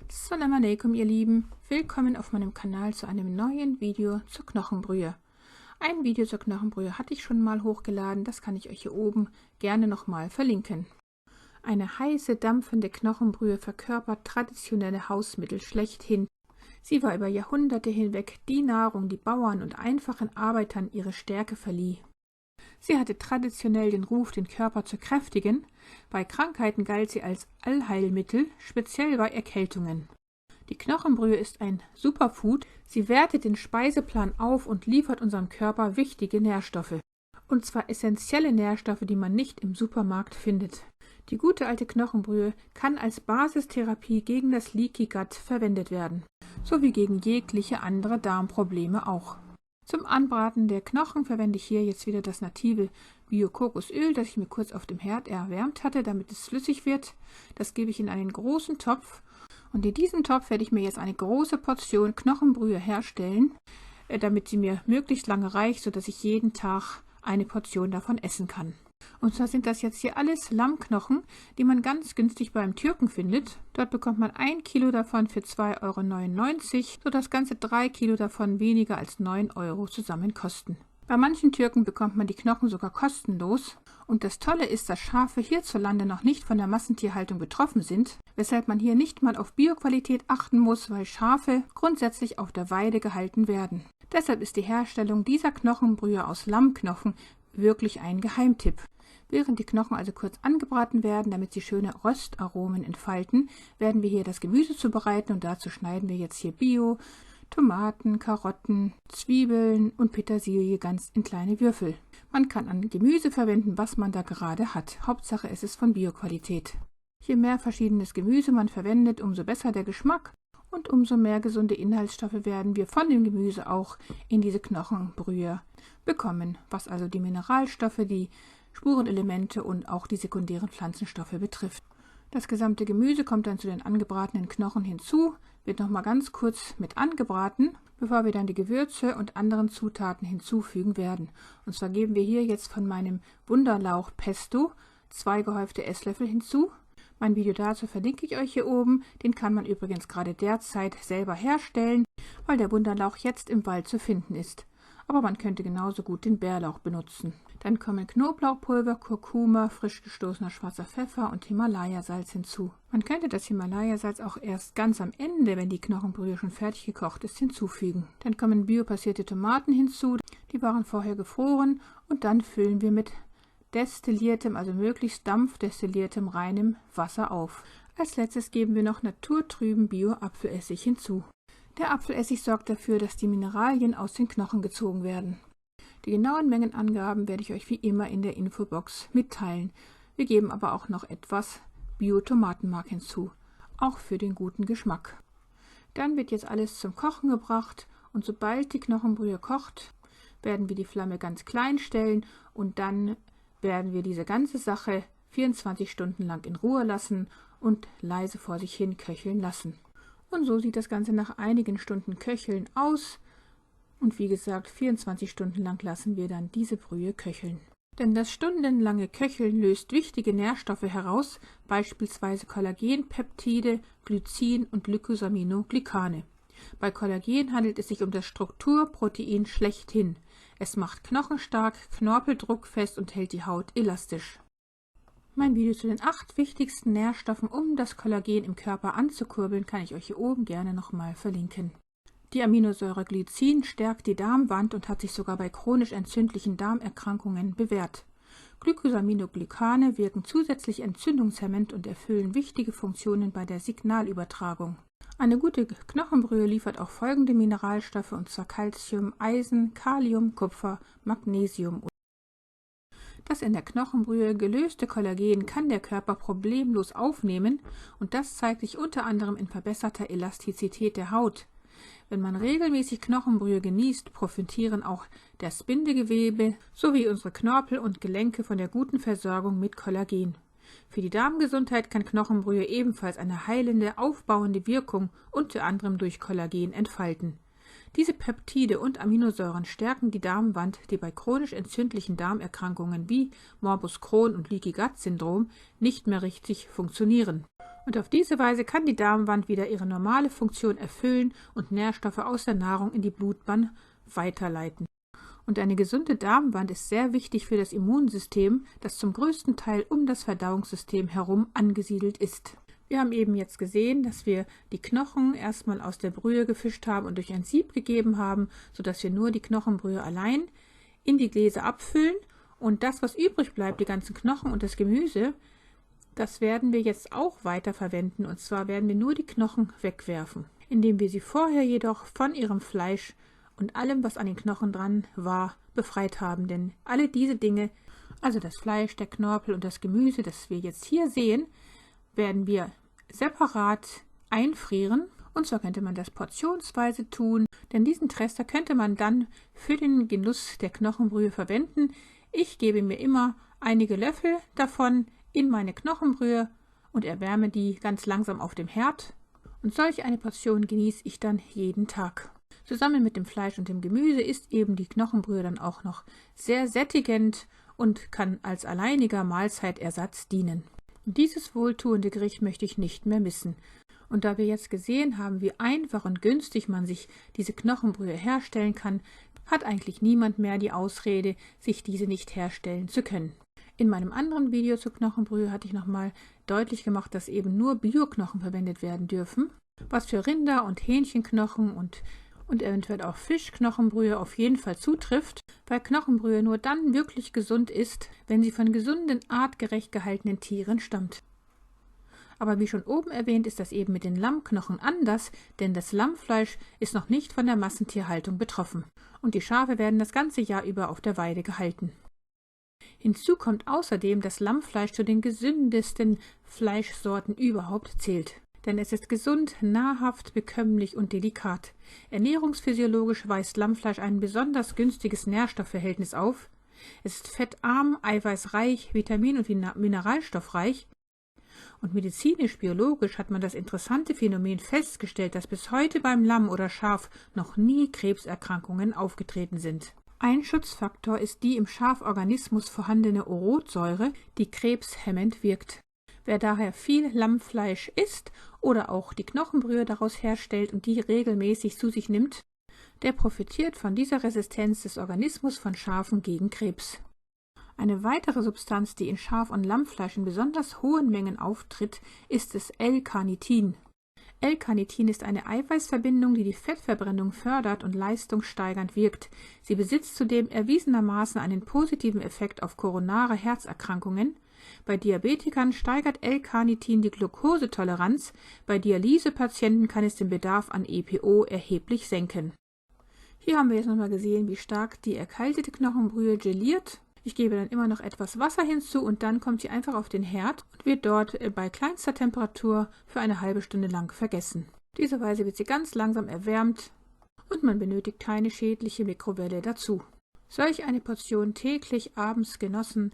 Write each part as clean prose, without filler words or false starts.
Assalamu alaikum, ihr Lieben. Willkommen auf meinem Kanal zu einem neuen Video zur Knochenbrühe. Ein Video zur Knochenbrühe hatte ich schon mal hochgeladen, das kann ich euch hier oben gerne nochmal verlinken. Eine heiße, dampfende Knochenbrühe verkörpert traditionelle Hausmittel schlechthin. Sie war über Jahrhunderte hinweg die Nahrung, die Bauern und einfachen Arbeitern ihre Stärke verlieh. Sie hatte traditionell den Ruf, den Körper zu kräftigen. Bei Krankheiten galt sie als Allheilmittel, speziell bei Erkältungen. Die Knochenbrühe ist ein Superfood. Sie wertet den Speiseplan auf und liefert unserem Körper wichtige Nährstoffe. Und zwar essentielle Nährstoffe, die man nicht im Supermarkt findet. Die gute alte Knochenbrühe kann als Basistherapie gegen das Leaky Gut verwendet werden, sowie gegen jegliche andere Darmprobleme auch. Zum Anbraten der Knochen verwende ich hier jetzt wieder das native Bio-Kokosöl, das ich mir kurz auf dem Herd erwärmt hatte, damit es flüssig wird. Das gebe ich in einen großen Topf und in diesem Topf werde ich mir jetzt eine große Portion Knochenbrühe herstellen, damit sie mir möglichst lange reicht, sodass ich jeden Tag eine Portion davon essen kann. Und zwar sind das jetzt hier alles Lammknochen, die man ganz günstig beim Türken findet. Dort bekommt man 1 Kilo davon für 2,99 €, sodass ganze 3 Kilo davon weniger als 9 € zusammen kosten. Bei manchen Türken bekommt man die Knochen sogar kostenlos. Und das Tolle ist, dass Schafe hierzulande noch nicht von der Massentierhaltung betroffen sind, weshalb man hier nicht mal auf Bioqualität achten muss, weil Schafe grundsätzlich auf der Weide gehalten werden. Deshalb ist die Herstellung dieser Knochenbrühe aus Lammknochen wirklich ein Geheimtipp. Während die Knochen also kurz angebraten werden, damit sie schöne Röstaromen entfalten, werden wir hier das Gemüse zubereiten und dazu schneiden wir jetzt hier Bio, Tomaten, Karotten, Zwiebeln und Petersilie ganz in kleine Würfel. Man kann an Gemüse verwenden, was man da gerade hat. Hauptsache es ist von Bioqualität. Je mehr verschiedenes Gemüse man verwendet, umso besser der Geschmack und umso mehr gesunde Inhaltsstoffe werden wir von dem Gemüse auch in diese Knochenbrühe bekommen, was also die Mineralstoffe, die Spurenelemente und auch die sekundären Pflanzenstoffe betrifft. Das gesamte Gemüse kommt dann zu den angebratenen Knochen hinzu, wird nochmal ganz kurz mit angebraten, bevor wir dann die Gewürze und anderen Zutaten hinzufügen werden. Und zwar geben wir hier jetzt von meinem Wunderlauch-Pesto 2 gehäufte Esslöffel hinzu. Mein Video dazu verlinke ich euch hier oben. Den kann man übrigens gerade derzeit selber herstellen, weil der Wunderlauch jetzt im Wald zu finden ist. Aber man könnte genauso gut den Bärlauch benutzen. Dann kommen Knoblauchpulver, Kurkuma, frisch gestoßener schwarzer Pfeffer und Himalaya-Salz hinzu. Man könnte das Himalaya-Salz auch erst ganz am Ende, wenn die Knochenbrühe schon fertig gekocht ist, hinzufügen. Dann kommen biopassierte Tomaten hinzu, die waren vorher gefroren und dann füllen wir mit destilliertem, also möglichst dampfdestilliertem reinem Wasser auf. Als letztes geben wir noch naturtrüben Bio-Apfelessig hinzu. Der Apfelessig sorgt dafür, dass die Mineralien aus den Knochen gezogen werden. Die genauen Mengenangaben werde ich euch wie immer in der Infobox mitteilen. Wir geben aber auch noch etwas Bio-Tomatenmark hinzu, auch für den guten Geschmack. Dann wird jetzt alles zum Kochen gebracht und sobald die Knochenbrühe kocht, werden wir die Flamme ganz klein stellen und dann werden wir diese ganze Sache 24 Stunden lang in Ruhe lassen und leise vor sich hin köcheln lassen. Und so sieht das Ganze nach einigen Stunden Köcheln aus. Und wie gesagt, 24 Stunden lang lassen wir dann diese Brühe köcheln. Denn das stundenlange Köcheln löst wichtige Nährstoffe heraus, beispielsweise Kollagenpeptide, Glycin und Glycosaminoglycane. Bei Kollagen handelt es sich um das Strukturprotein schlechthin. Es macht Knochen stark, Knorpel druckfest und hält die Haut elastisch. Mein Video zu den 8 wichtigsten Nährstoffen, um das Kollagen im Körper anzukurbeln, kann ich euch hier oben gerne nochmal verlinken. Die Aminosäure Glycin stärkt die Darmwand und hat sich sogar bei chronisch entzündlichen Darmerkrankungen bewährt. Glycosaminoglycane wirken zusätzlich entzündungshemmend und erfüllen wichtige Funktionen bei der Signalübertragung. Eine gute Knochenbrühe liefert auch folgende Mineralstoffe, und zwar Calcium, Eisen, Kalium, Kupfer, Magnesium. Das in der Knochenbrühe gelöste Kollagen kann der Körper problemlos aufnehmen und das zeigt sich unter anderem in verbesserter Elastizität der Haut. Wenn man regelmäßig Knochenbrühe genießt, profitieren auch das Bindegewebe sowie unsere Knorpel und Gelenke von der guten Versorgung mit Kollagen. Für die Darmgesundheit kann Knochenbrühe ebenfalls eine heilende, aufbauende Wirkung unter anderem durch Kollagen entfalten. Diese Peptide und Aminosäuren stärken die Darmwand, die bei chronisch entzündlichen Darmerkrankungen wie Morbus Crohn und Leaky Gut Syndrom nicht mehr richtig funktionieren. Und auf diese Weise kann die Darmwand wieder ihre normale Funktion erfüllen und Nährstoffe aus der Nahrung in die Blutbahn weiterleiten. Und eine gesunde Darmwand ist sehr wichtig für das Immunsystem, das zum größten Teil um das Verdauungssystem herum angesiedelt ist. Wir haben eben jetzt gesehen, dass wir die Knochen erstmal aus der Brühe gefischt haben und durch ein Sieb gegeben haben, sodass wir nur die Knochenbrühe allein in die Gläser abfüllen. Und das, was übrig bleibt, die ganzen Knochen und das Gemüse, das werden wir jetzt auch weiter verwenden. Und zwar werden wir nur die Knochen wegwerfen, indem wir sie vorher jedoch von ihrem Fleisch und allem, was an den Knochen dran war, befreit haben. Denn alle diese Dinge, also das Fleisch, der Knorpel und das Gemüse, das wir jetzt hier sehen, werden wir separat einfrieren. Und zwar könnte man das portionsweise tun, denn diesen Trester könnte man dann für den Genuss der Knochenbrühe verwenden. Ich gebe mir immer einige Löffel davon in meine Knochenbrühe und erwärme die ganz langsam auf dem Herd. Und solch eine Portion genieße ich dann jeden Tag. Zusammen mit dem Fleisch und dem Gemüse ist eben die Knochenbrühe dann auch noch sehr sättigend und kann als alleiniger Mahlzeitersatz dienen. Und dieses wohltuende Gericht möchte ich nicht mehr missen. Und da wir jetzt gesehen haben, wie einfach und günstig man sich diese Knochenbrühe herstellen kann, hat eigentlich niemand mehr die Ausrede, sich diese nicht herstellen zu können. In meinem anderen Video zur Knochenbrühe hatte ich nochmal deutlich gemacht, dass eben nur Bio-Knochen verwendet werden dürfen, was für Rinder- und Hähnchenknochen und eventuell auch Fischknochenbrühe auf jeden Fall zutrifft, weil Knochenbrühe nur dann wirklich gesund ist, wenn sie von gesunden, artgerecht gehaltenen Tieren stammt. Aber wie schon oben erwähnt, ist das eben mit den Lammknochen anders, denn das Lammfleisch ist noch nicht von der Massentierhaltung betroffen und die Schafe werden das ganze Jahr über auf der Weide gehalten. Hinzu kommt außerdem, dass Lammfleisch zu den gesündesten Fleischsorten überhaupt zählt. Denn es ist gesund, nahrhaft, bekömmlich und delikat. Ernährungsphysiologisch weist Lammfleisch ein besonders günstiges Nährstoffverhältnis auf. Es ist fettarm, eiweißreich, vitamin- und mineralstoffreich. Und medizinisch-biologisch hat man das interessante Phänomen festgestellt, dass bis heute beim Lamm oder Schaf noch nie Krebserkrankungen aufgetreten sind. Ein Schutzfaktor ist die im Schaforganismus vorhandene Urotsäure, die krebshemmend wirkt. Wer daher viel Lammfleisch isst oder auch die Knochenbrühe daraus herstellt und die regelmäßig zu sich nimmt, der profitiert von dieser Resistenz des Organismus von Schafen gegen Krebs. Eine weitere Substanz, die in Schaf- und Lammfleisch in besonders hohen Mengen auftritt, ist das L-Carnitin. L-Carnitin ist eine Eiweißverbindung, die die Fettverbrennung fördert und leistungssteigernd wirkt. Sie besitzt zudem erwiesenermaßen einen positiven Effekt auf koronare Herzerkrankungen. Bei Diabetikern steigert L-Carnitin die Glukosetoleranz, bei Dialysepatienten kann es den Bedarf an EPO erheblich senken. Hier haben wir jetzt nochmal gesehen, wie stark die erkaltete Knochenbrühe geliert. Ich gebe dann immer noch etwas Wasser hinzu und dann kommt sie einfach auf den Herd und wird dort bei kleinster Temperatur für eine halbe Stunde lang vergessen. Auf diese Weise wird sie ganz langsam erwärmt und man benötigt keine schädliche Mikrowelle dazu. Solch eine Portion täglich abends genossen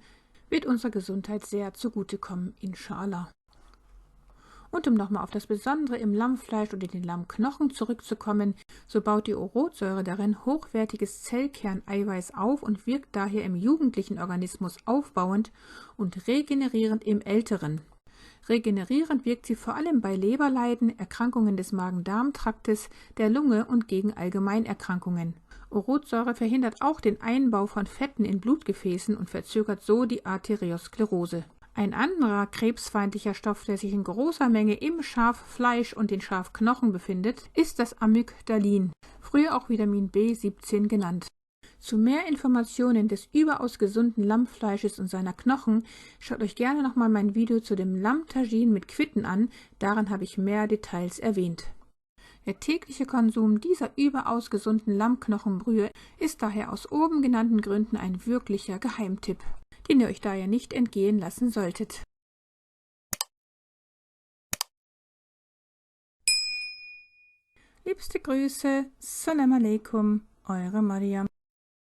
wird unserer Gesundheit sehr zugutekommen, inshallah. Und um nochmal auf das Besondere im Lammfleisch und in den Lammknochen zurückzukommen, so baut die Urotsäure darin hochwertiges Zellkerneiweiß auf und wirkt daher im jugendlichen Organismus aufbauend und regenerierend im älteren. Regenerierend wirkt sie vor allem bei Leberleiden, Erkrankungen des Magen-Darm-Traktes, der Lunge und gegen Allgemeinerkrankungen. Urotsäure verhindert auch den Einbau von Fetten in Blutgefäßen und verzögert so die Arteriosklerose. Ein anderer krebsfeindlicher Stoff, der sich in großer Menge im Schaffleisch und den Schafknochen befindet, ist das Amygdalin, früher auch Vitamin B17 genannt. Zu mehr Informationen des überaus gesunden Lammfleisches und seiner Knochen schaut euch gerne nochmal mein Video zu dem Lammtagine mit Quitten an, darin habe ich mehr Details erwähnt. Der tägliche Konsum dieser überaus gesunden Lammknochenbrühe ist daher aus oben genannten Gründen ein wirklicher Geheimtipp, den ihr euch daher nicht entgehen lassen solltet. Liebste Grüße, Salam Alaikum, eure Mariam.